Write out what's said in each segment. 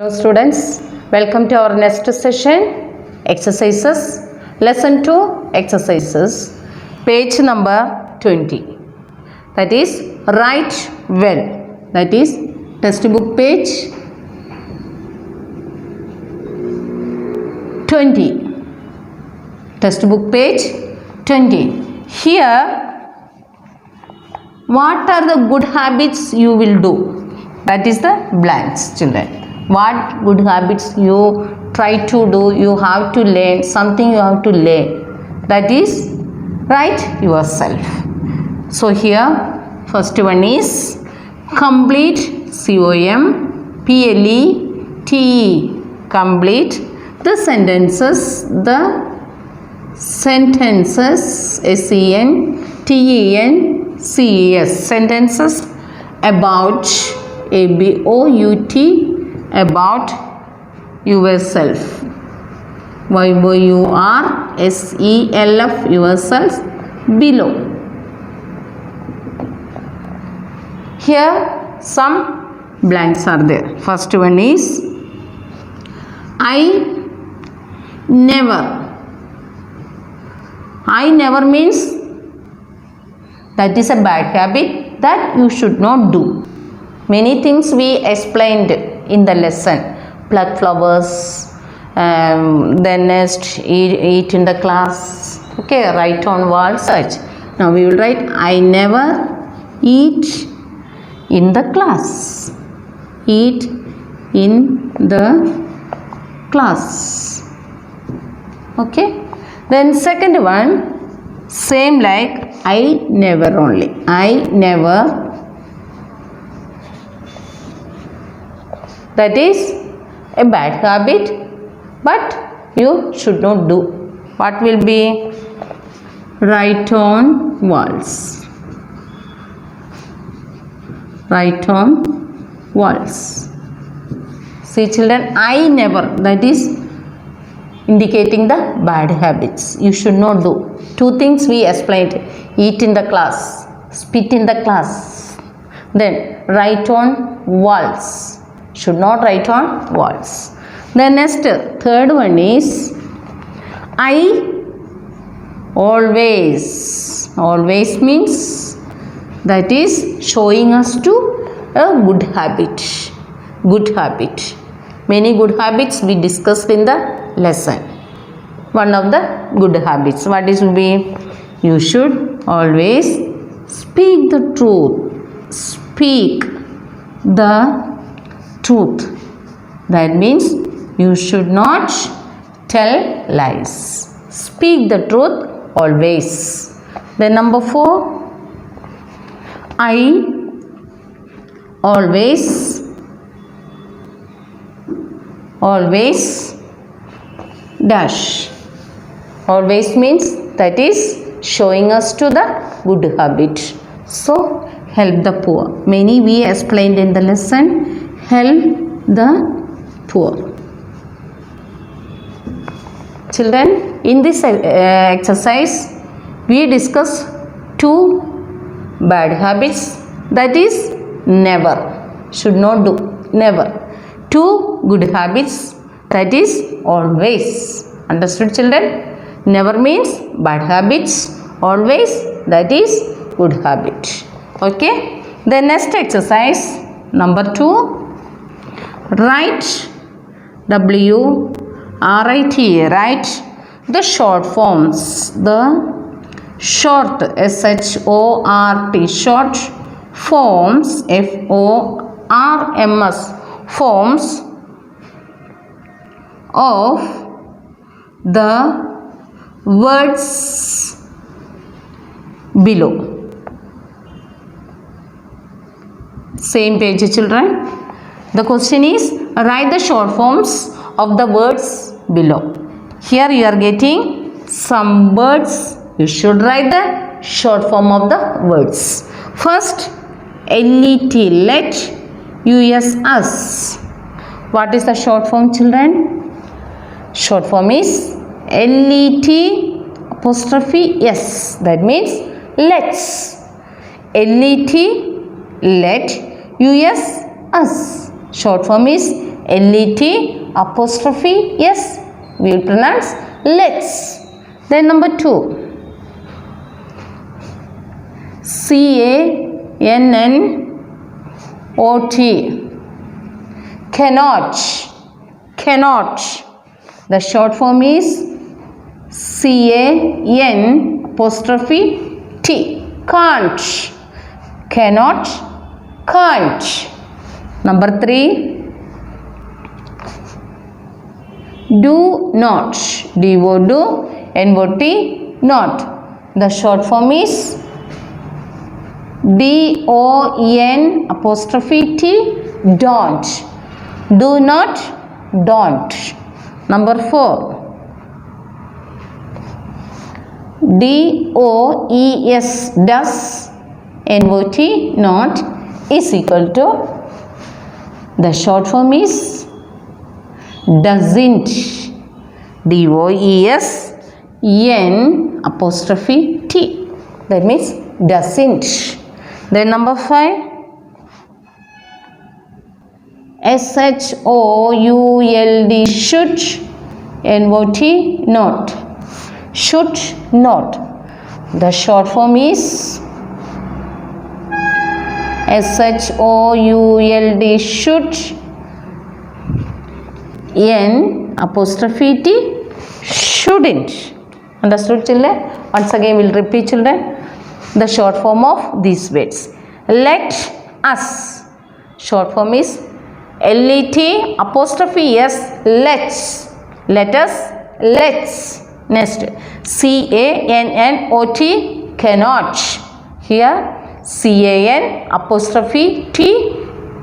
Hello students, welcome to our next session, exercises, lesson 2 exercises, page number 20, that is write well, that is textbook page 20, textbook page 20. Here, what are the good habits you will do? That is the blanks, children. What good habits you try to do, you have to learn, something you have to learn. That is, write yourself. So here, first one is complete, C-O-M-P-L-E-T-E, complete the sentences, S-E-N-T-E-N-C-E-S, sentences about, A-B-O-U-T, about yourself, Y-O-U-R-S-E-L-F, yourself, below. Here some blanks are there. First one is I never means that is a bad habit that you should not do. Many things we explained in the lesson. Pluck flowers, then next eat in the class. Okay, write on wall, search. Now we will write I never eat in the class. Eat in the class. Okay. Then second one, same like I never only. I never. That is a bad habit, but you should not do. What will be? Write on walls. Write on walls. See children, I never, that is indicating the bad habits. You should not do. Two things we explained. Eat in the class, spit in the class. Then write on walls. Should not write on walls. Then next, third one is I always. Always means that is showing us to a good habit. Good habit. Many good habits we discussed in the lesson. One of the good habits. What is will be? You should always speak the truth. Speak the truth. That means you should not tell lies. Speak the truth always. Then number 4, I always dash. Always means that is showing us to the good habit. So help the poor. Many we explained in the lesson. Help the poor. Children, in this exercise, we discuss 2 bad habits. That is never. Should not do. Never. 2 good habits. That is always. Understood children? Never means bad habits. Always, that is good habit. Okay. The next exercise, number 2. Write, W-R-I-T, write the short forms, the short, S-H-O-R-T, short forms, F-O-R-M-S, forms of the words below. Same page children. The question is, write the short forms of the words below. Here you are getting some words. You should write the short form of the words. First, L-E-T, let, U-S, us. What is the short form children? Short form is L-E-T apostrophe S. That means let's. L-E-T, let, U-S, us. Short form is Let apostrophe s. We will pronounce let's. Then number 2. CANNOT. Cannot. Cannot. The short form is CAN'T. Can't. Cannot. Can't. Number 3. Do not. DO NOT not. The short form is DON'T. Don't. Do not. Don't. Number 4. DOES does NOT not is equal to, the short form is doesn't. DOES N'T. That means doesn't. Then number 5. SHOULD should NOT not. Should not. The short form is SHOULD should N'T shouldn't. Understood, children? Once again we will repeat, children, the short form of these words. Let us. Short form is LET apostrophe S. Let's. Let us. Let's. Next, CANNOT cannot. Here CAN apostrophe T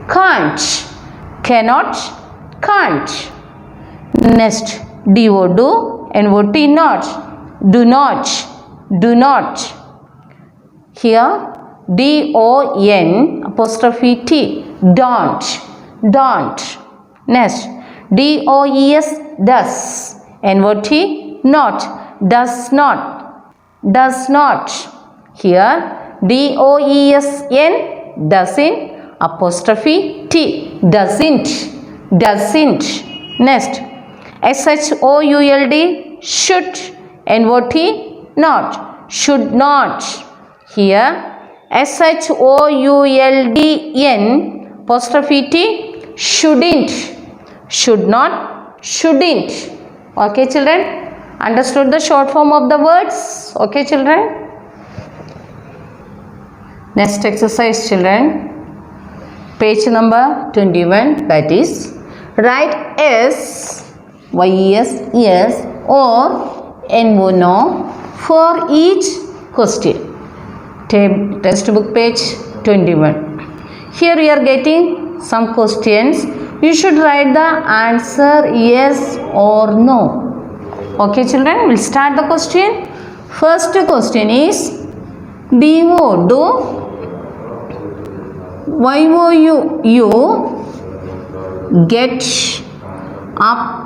can't. Cannot. Can't. Next, DO NOT not. Do not. Do not. Here DON apostrophe T don't. Don't. Next, DOES does NOT not. Does not. Does not. Here DOESN doesn't apostrophe T doesn't. Doesn't. Next, SHOULD should NOT not. Should not. Here SHOULDN apostrophe T shouldn't. Should not. Shouldn't. Okay, children? Understood the short form of the words? Okay, children? Next exercise, children. Page number 21, that is, write S, YES, yes or NO, no for each question. Textbook page 21. Here we are getting some questions. You should write the answer yes or no. Okay, children, we'll start the question. First question is DO YOU get up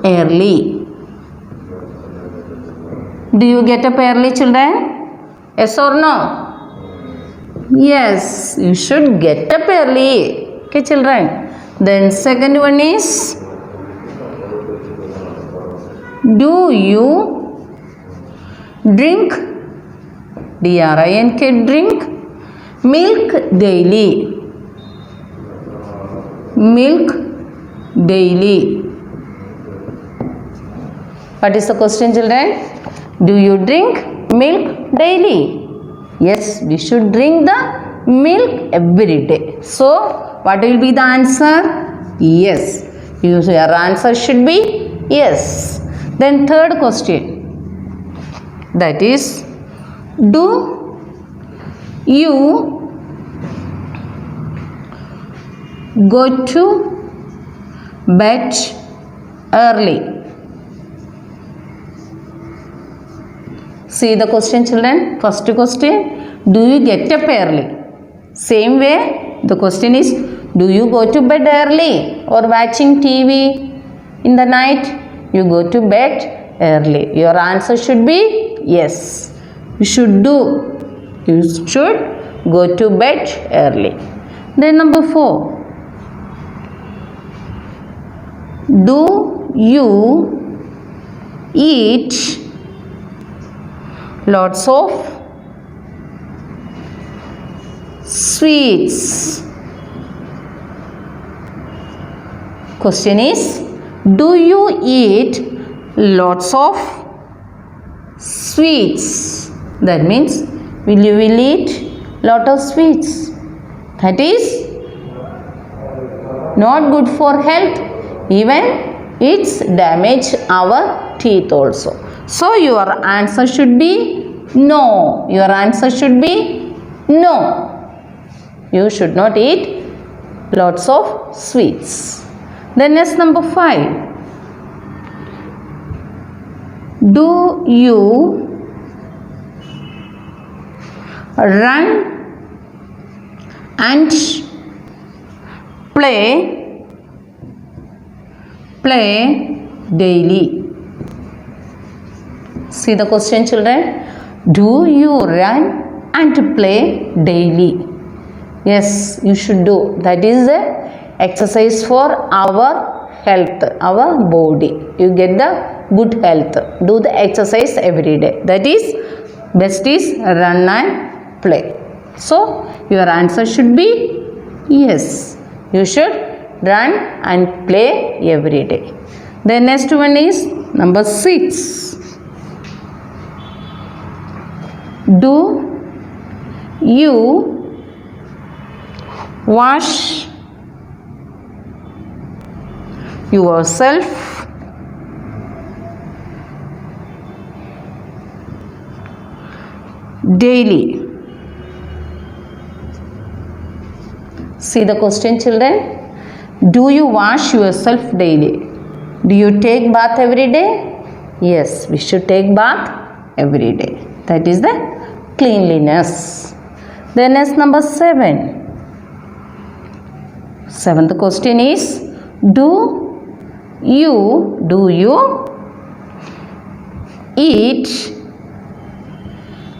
early. Do you get up early, children? Yes or no? Yes, you should get up early. Okay, children. Then second one is, do you drink, DRINK, drink milk daily? Milk daily. What is the question, children? Do you drink milk daily? Yes, we should drink the milk every day. So, what will be the answer? Yes. Your answer should be yes. Then third question, that is, do you go to bed early? See the question, children. First question, do you get up early? Same way, the question is, do you go to bed early or watching TV in the night? You go to bed early. Your answer should be yes. You should do. You should go to bed early. Then number 4. Do you eat lots of sweets? Question is, do you eat lots of sweets? That means, will you eat lot of sweets? That is not good for health. Even it's damage our teeth also. So your answer should be no. Your answer should be no. You should not eat lots of sweets. Then next, number 5. Do you run and play daily? See the question, children. Do you run and play daily? Yes, you should do. That is the exercise for our health, our body. You get the good health. Do the exercise every day. That is, best is run and play. So your answer should be yes. You should run and play every day. The next one is number 6. Do you wash yourself daily? See the question, children. Do you wash yourself daily? Do you take bath every day? Yes, we should take bath every day. That is the cleanliness. Then next, number 7. Seventh question is, do you eat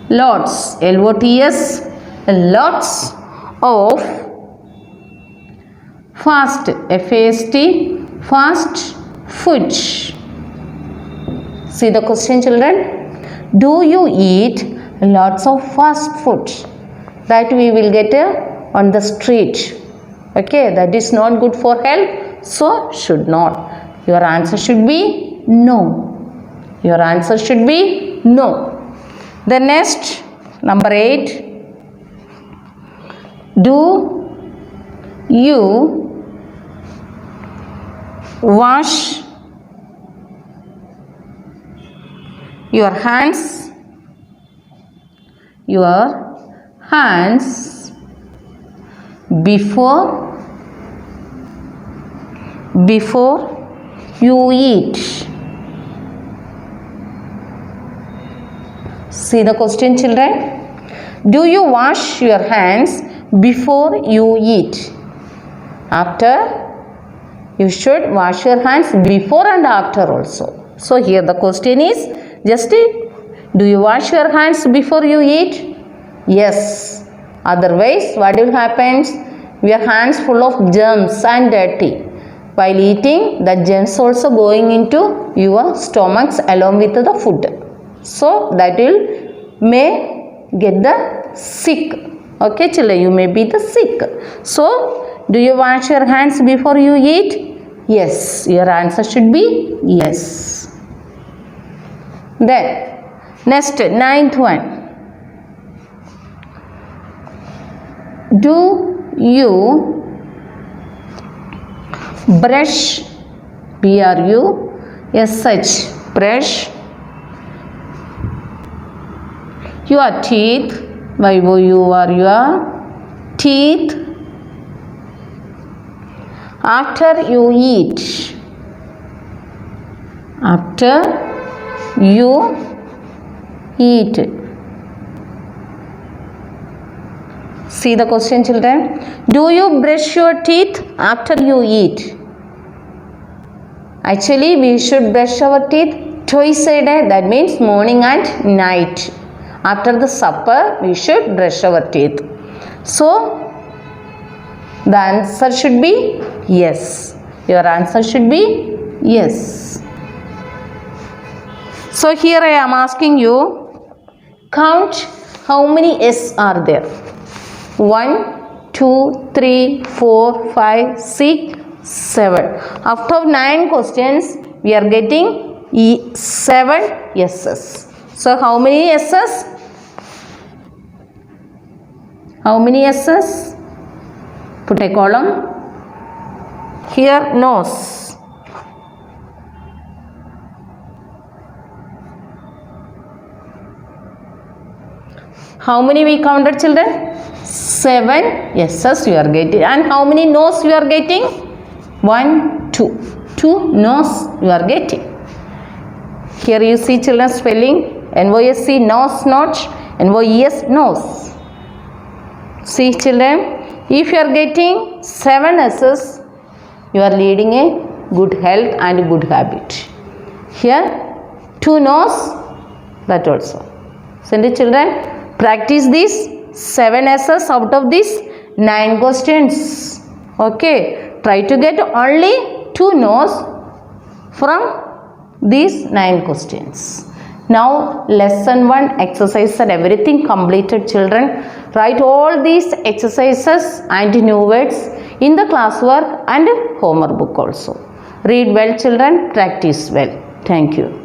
lots, L-O-T-S, lots of fast, F-A-S-T, fast food? See the question, children. Do you eat lots of fast food that we will get on the street? Okay, that is not good for health, so should not. Your answer should be no. Your answer should be no. The next, number 8. Do you wash your hands before you eat? See the question, children. Do you wash your hands before you eat? After, you should wash your hands before and after also. So here the question is, just do you wash your hands before you eat? Yes. Otherwise, what will happen? Your hands full of germs and dirty. While eating, the germs also going into your stomachs along with the food. So that will may get the sick. Okay, children, you may be the sick. So, do you wash your hands before you eat? Yes. Your answer should be yes. Then, next, 9th one. Do you brush, B-R-U-S-H, brush your teeth, Y-O-U-R, teeth after you eat? After you eat. See the question, children. Do you brush your teeth after you eat? Actually, we should brush our teeth twice a day. That means morning and night. After the supper, we should brush our teeth. So, the answer should be yes. Your answer should be Yes. So here I am asking you, count how many S are there. 1, 2, 3, 4, 5, 6, 7. Out of 9 questions, we are getting 7 S's. So how many S's? How many S's? Put a column. Here, nose. How many we counted, children? 7 S's you are getting. And how many nose you are getting? 1, 2. 2 nose you are getting. Here you see, children, spelling NOSE, nose, not, NOES, nose. See, children, if you are getting 7 S's, you are leading a good health and good habit. Here, 2 nose, that also. So, children, practice this 7 S's out of these 9 questions. Okay, try to get only 2 nose from these 9 questions. Now, lesson 1 exercise and everything completed, children. Write all these exercises and new words in the classwork and homework book also. Read well, children. Practice well. Thank you.